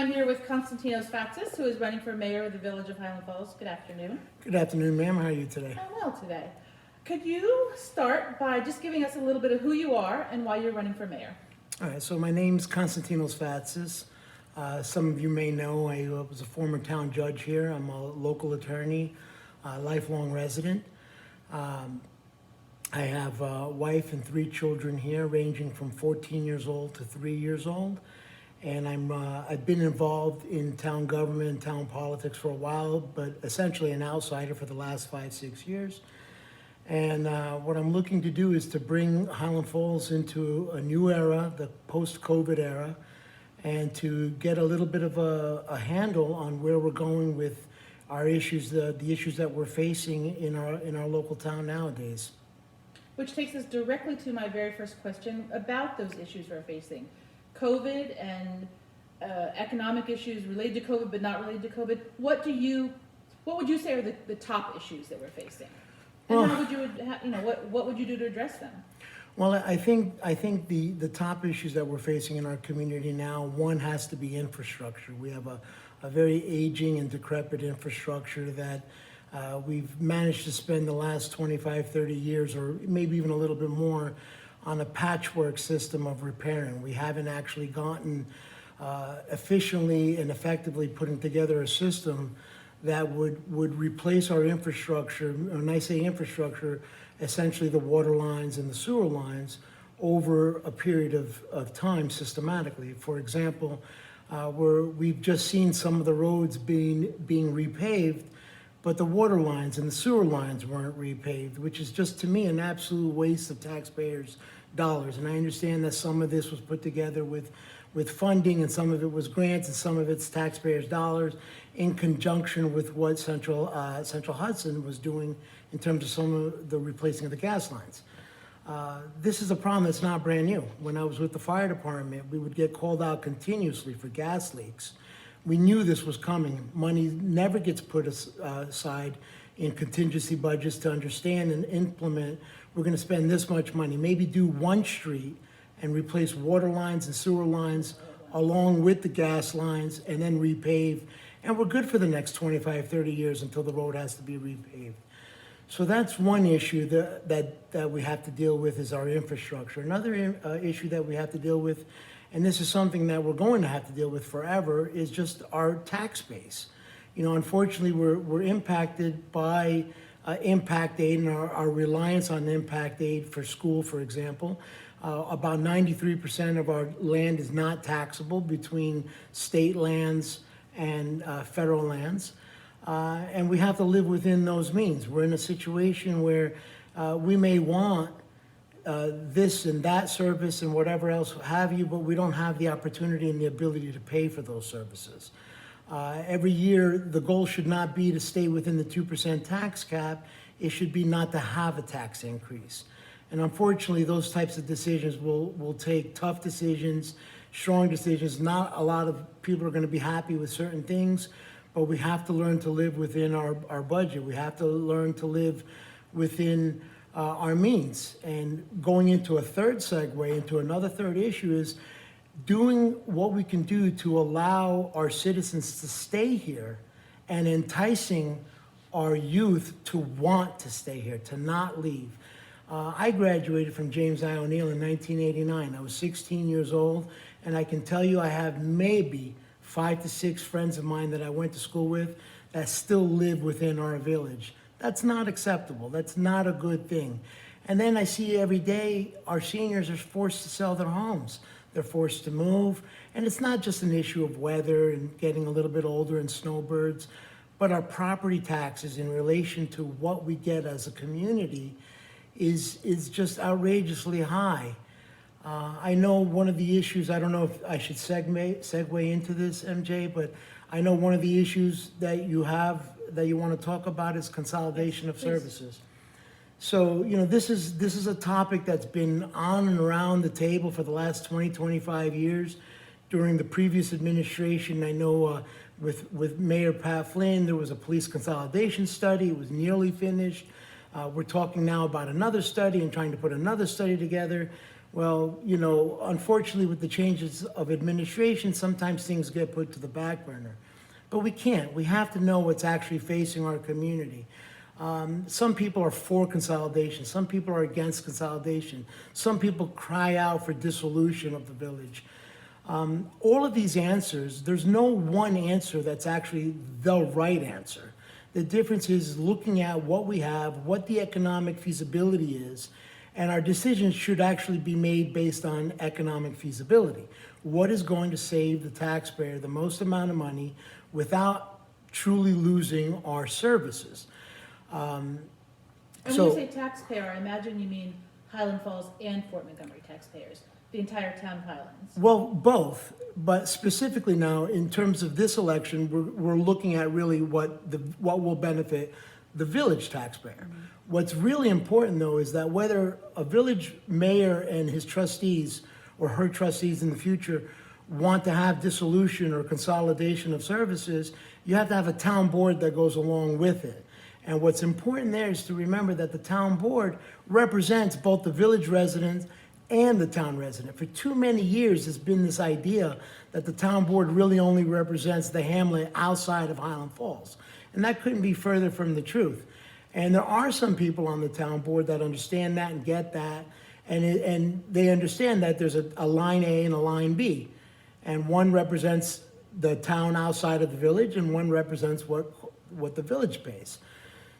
I'm here with Konstantinos Fatsis, who is running for mayor of the Village of Highland Falls. Good afternoon. Good afternoon, ma'am. How are you today? I'm well today. Could you start by just giving us a little bit of who you are and why you're running for mayor? All right, so my name's Konstantinos Fatsis. Some of you may know I was a former town judge here. I'm a local attorney, lifelong resident. I have a wife and 3 children here, ranging from 14 years old to 3 years old. And I've been involved in town government and town politics for a while, but essentially an outsider for the last 5-6 years. And what I'm looking to do is to bring Highland Falls into a new era, the post-COVID era, and to get a little bit of a handle on where we're going with our issues, the issues that we're facing in our local town nowadays. Which takes us directly to my very first question about those issues we're facing. COVID and economic issues related to COVID but not related to COVID. What would you say are the top issues that we're facing? And Well, how would what would you do to address them? Well, I think the top issues that we're facing in our community now, one has to be infrastructure. We have a very aging and decrepit infrastructure that we've managed to spend the last 25, 30 years, or maybe even a little bit more, on a patchwork system of repairing. We haven't actually gotten efficiently and effectively putting together a system that would replace our infrastructure. When I say infrastructure, essentially the water lines and the sewer lines over a period of time systematically. For example, we've just seen some of the roads being repaved, but the water lines and the sewer lines weren't repaved, which is just, to me, an absolute waste of taxpayers' dollars. And I understand that some of this was put together with funding, and some of it was grants, and some of it's taxpayers' dollars in conjunction with what Central Hudson was doing in terms of some of the replacing of the gas lines. This is a problem that's not brand new. When I was with the fire department, we would get called out continuously for gas leaks. We knew this was coming. Money never gets put aside in contingency budgets to understand and implement. We're going to spend this much money, maybe do one street and replace water lines and sewer lines along with the gas lines, and then repave. And we're good for the next 25, 30 years until the road has to be repaved. So that's one issue that we have to deal with, is our infrastructure. Another issue that we have to deal with, and this is something that we're going to have to deal with forever, is just our tax base. You know, unfortunately, we're impacted by impact aid and our reliance on impact aid for school, for example. About 93% of our land is not taxable between state lands and federal lands. And we have to live within those means. We're in a situation where we may want this and that service and whatever else have you, but we don't have the opportunity and the ability to pay for those services. Every year, the goal should not be to stay within the 2% tax cap. It should be not to have a tax increase. And unfortunately, those types of decisions will take tough decisions, strong decisions. Not a lot of people are going to be happy with certain things, but we have to learn to live within our budget. We have to learn to live within our means. And going into a third segue, into another third issue, is doing what we can do to allow our citizens to stay here and enticing our youth to want to stay here, to not leave. I graduated from James I. O'Neill in 1989. I was 16 years old, and I can tell you I have maybe 5 to 6 friends of mine that I went to school with that still live within our village. That's not acceptable. That's not a good thing. And then I see every day our seniors are forced to sell their homes. They're forced to move. And it's not just an issue of weather and getting a little bit older and snowbirds, but our property taxes in relation to what we get as a community is just outrageously high. I know one of the issues, I don't know if I should segue into this, MJ, but I know one of the issues that you have, that you want to talk about, is consolidation of services. So, you know, this is a topic that's been on and around the table for the last 20, 25 years. During the previous administration, I know with Mayor Pat Flynn, there was a police consolidation study. It was nearly finished. We're talking now about another study and trying to put another study together. Well, unfortunately, with the changes of administration, sometimes things get put to the back burner. But we can't. We have to know what's actually facing our community. Some people are for consolidation. Some people are against consolidation. Some people cry out for dissolution of the village. All of these answers, there's no one answer that's actually the right answer. The difference is looking at what we have, what the economic feasibility is, and our decisions should actually be made based on economic feasibility. What is going to save the taxpayer the most amount of money without truly losing our services? And when you say taxpayer, I imagine you mean Highland Falls and Fort Montgomery taxpayers, the entire town of Highlands. Well, both, but specifically now, in terms of this election, we're looking at really what will benefit the village taxpayer. Mm-hmm. What's really important, though, is that whether a village mayor and his trustees or her trustees in the future want to have dissolution or consolidation of services, you have to have a town board that goes along with it. And what's important there is to remember that the town board represents both the village residents and the town resident. For too many years, there's been this idea that the town board really only represents the hamlet outside of Highland Falls. And that couldn't be further from the truth. And there are some people on the town board that understand that and get that. And they understand that there's a line A and a line B. And one represents the town outside of the village, and one represents what the village pays.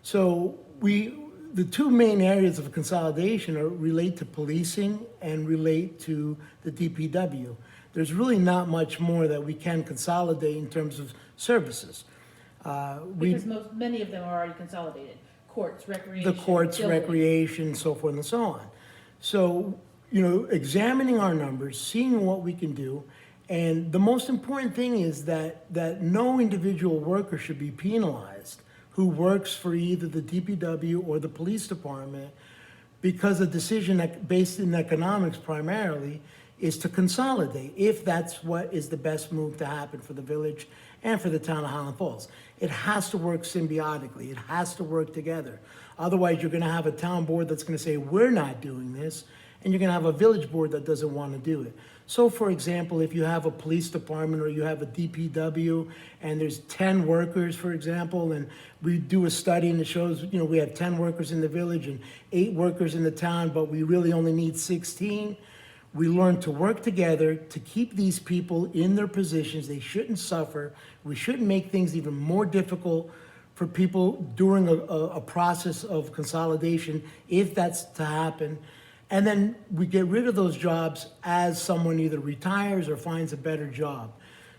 So the two main areas of consolidation relate to policing and relate to the DPW. There's really not much more that we can consolidate in terms of services. Because many of them are already consolidated. Courts, recreation. The courts, building. recreation, so forth and so on. So, examining our numbers, seeing what we can do, and the most important thing is that no individual worker should be penalized who works for either the DPW or the police department, because a decision based in economics primarily is to consolidate, if that's what is the best move to happen for the village and for the town of Highland Falls. It has to work symbiotically. It has to work together. Otherwise, you're going to have a town board that's going to say, we're not doing this, and you're going to have a village board that doesn't want to do it. So, for example, if you have a police department or you have a DPW and there's 10 workers, for example, and we do a study and it shows, we have 10 workers in the village and 8 workers in the town, but we really only need 16. We learn to work together to keep these people in their positions. They shouldn't suffer. We shouldn't make things even more difficult for people during a process of consolidation, if that's to happen. And then we get rid of those jobs as someone either retires or finds a better job.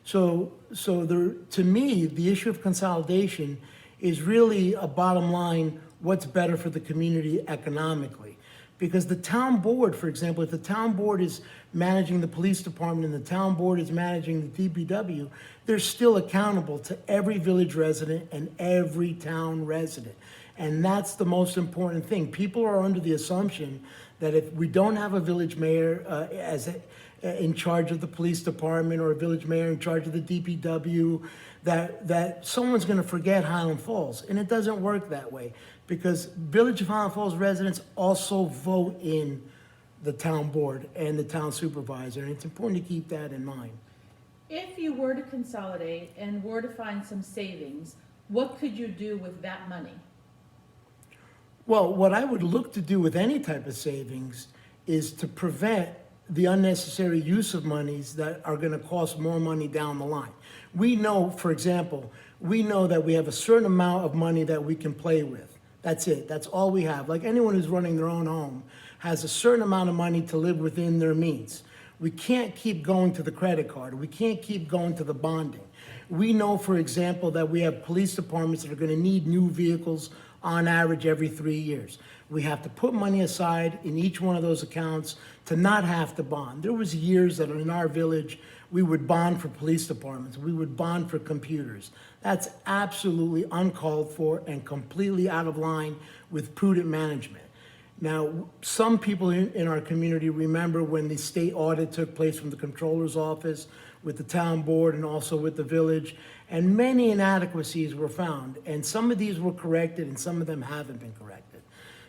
So to me, the issue of consolidation is really a bottom line, what's better for the community economically. Because the town board, for example, if the town board is managing the police department and the town board is managing the DPW, they're still accountable to every village resident and every town resident. And that's the most important thing. People are under the assumption that if we don't have a village mayor in charge of the police department or a village mayor in charge of the DPW, that someone's going to forget Highland Falls. And it doesn't work that way, because Village of Highland Falls residents also vote in the town board and the town supervisor, and it's important to keep that in mind. If you were to consolidate and were to find some savings, what could you do with that money? Well, what I would look to do with any type of savings is to prevent the unnecessary use of monies that are going to cost more money down the line. We know, for example, that we have a certain amount of money that we can play with. That's it. That's all we have. Like anyone who's running their own home has a certain amount of money to live within their means. We can't keep going to the credit card. We can't keep going to the bonding. We know, for example, that we have police departments that are going to need new vehicles on average every 3 years. We have to put money aside in each one of those accounts to not have to bond. There was years that in our village, we would bond for police departments. We would bond for computers. That's absolutely uncalled for and completely out of line with prudent management. Now, some people in our community remember when the state audit took place from the controller's office with the town board and also with the village, and many inadequacies were found. And some of these were corrected and some of them haven't been corrected.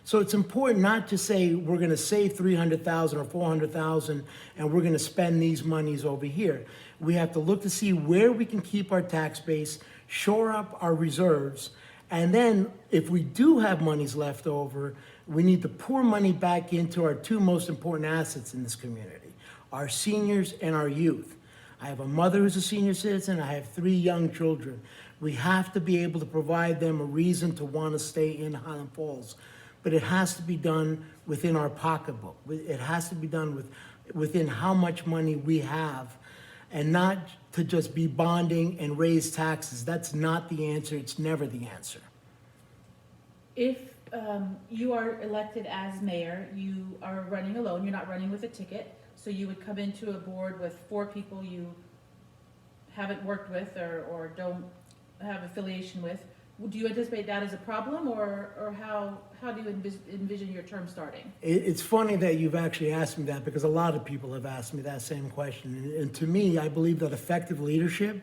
So it's important not to say we're going to save 300,000 or 400,000 and we're going to spend these monies over here. We have to look to see where we can keep our tax base, shore up our reserves, and then if we do have monies left over, we need to pour money back into our two most important assets in this community, our seniors and our youth. I have a mother who's a senior citizen. I have 3 young children. We have to be able to provide them a reason to want to stay in Highland Falls. But it has to be done within our pocketbook. It has to be done within how much money we have, and not to just be bonding and raise taxes. That's not the answer. It's never the answer. If you are elected as mayor, you are running alone, you're not running with a ticket, so you would come into a board with 4 people you haven't worked with or don't have affiliation with. Do you anticipate that as a problem, or how do you envision your term starting? It's funny that you've actually asked me that, because a lot of people have asked me that same question. And to me, I believe that effective leadership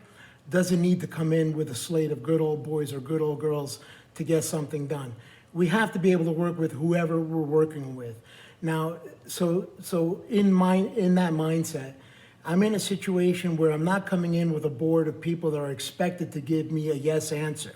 doesn't need to come in with a slate of good old boys or good old girls to get something done. We have to be able to work with whoever we're working with. Now, so in that mindset, I'm in a situation where I'm not coming in with a board of people that are expected to give me a yes answer.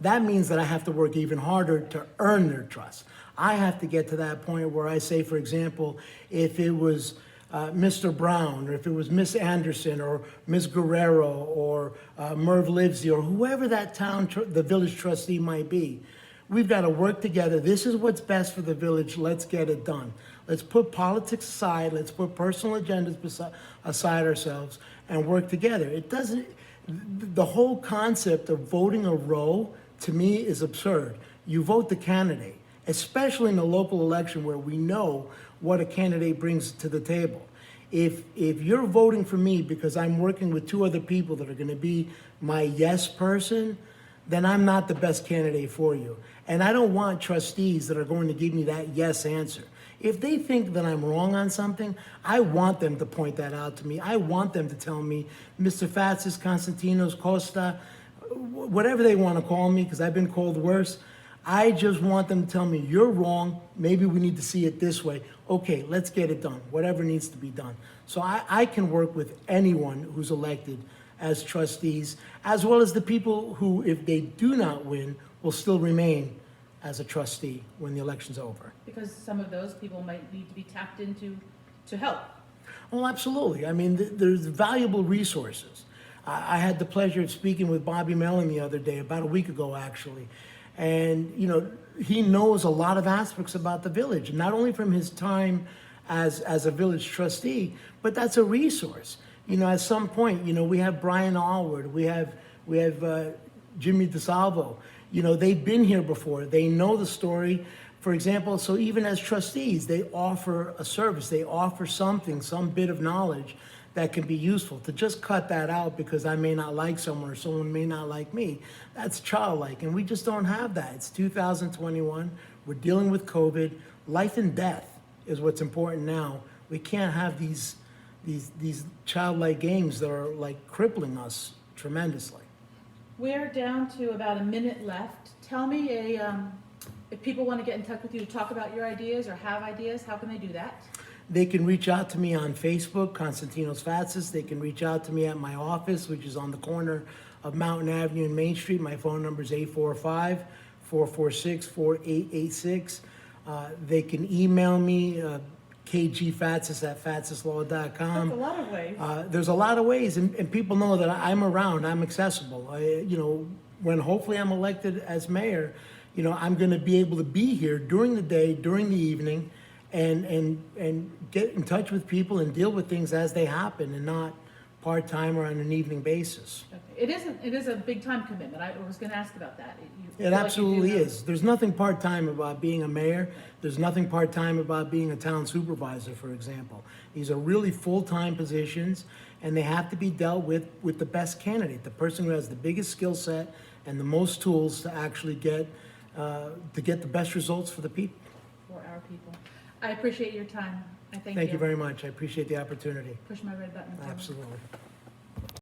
That means that I have to work even harder to earn their trust. I have to get to that point where I say, for example, if it was Mr. Brown, or if it was Miss Anderson, or Miss Guerrero, or Merv Livesey, or whoever that the village trustee might be, we've got to work together. This is what's best for the village. Let's get it done. Let's put politics aside. Let's put personal agendas aside ourselves and work together. It doesn't. The whole concept of voting a row, to me, is absurd. You vote the candidate, especially in a local election where we know what a candidate brings to the table. If you're voting for me because I'm working with 2 other people that are going to be my yes person, then I'm not the best candidate for you. And I don't want trustees that are going to give me that yes answer. If they think that I'm wrong on something, I want them to point that out to me. I want them to tell me, Mr. Fatsis, Konstantinos, Costa, whatever they want to call me, because I've been called worse. I just want them to tell me, you're wrong, maybe we need to see it this way. Okay, let's get it done, whatever needs to be done. So I can work with anyone who's elected as trustees, as well as the people who, if they do not win, will still remain as a trustee when the election's over. Because some of those people might need to be tapped into to help. Well, absolutely. I mean, there's valuable resources. I had the pleasure of speaking with Bobby Mellon the other day, about a week ago, actually. And, you know, he knows a lot of aspects about the village, not only from his time as a village trustee, but that's a resource. You know, at some point, you know, we have Brian Allward, we have Jimmy DeSalvo. You know, they've been here before. They know the story. For example, so even as trustees, they offer a service. They offer something, some bit of knowledge that can be useful. To just cut that out because I may not like someone or someone may not like me, that's childlike. And we just don't have that. It's 2021. We're dealing with COVID. Life and death is what's important now. We can't have these childlike games that are like crippling us tremendously. We're down to about a minute left. Tell me if people want to get in touch with you to talk about your ideas or have ideas, how can they do that? They can reach out to me on Facebook, Konstantinos Fatsis. They can reach out to me at my office, which is on the corner of Mountain Avenue and Main Street. My phone number is 845-446-4886. They can email me, kgfatsis@fatsislaw.com. That's a lot of ways. There's a lot of ways, and people know that I'm around, I'm accessible. You know, when hopefully I'm elected as mayor, you know, I'm going to be able to be here during the day, during the evening, and get in touch with people and deal with things as they happen, and not part-time or on an evening basis. Okay. It is a big time commitment. I was going to ask about that. It absolutely is. There's nothing part-time about being a mayor. There's nothing part-time about being a town supervisor, for example. These are really full-time positions, and they have to be dealt with the best candidate, the person who has the biggest skill set and the most tools to actually get the best results for the people. For our people. I appreciate your time. I thank you. Thank you very much. I appreciate the opportunity. Push my red button. Absolutely.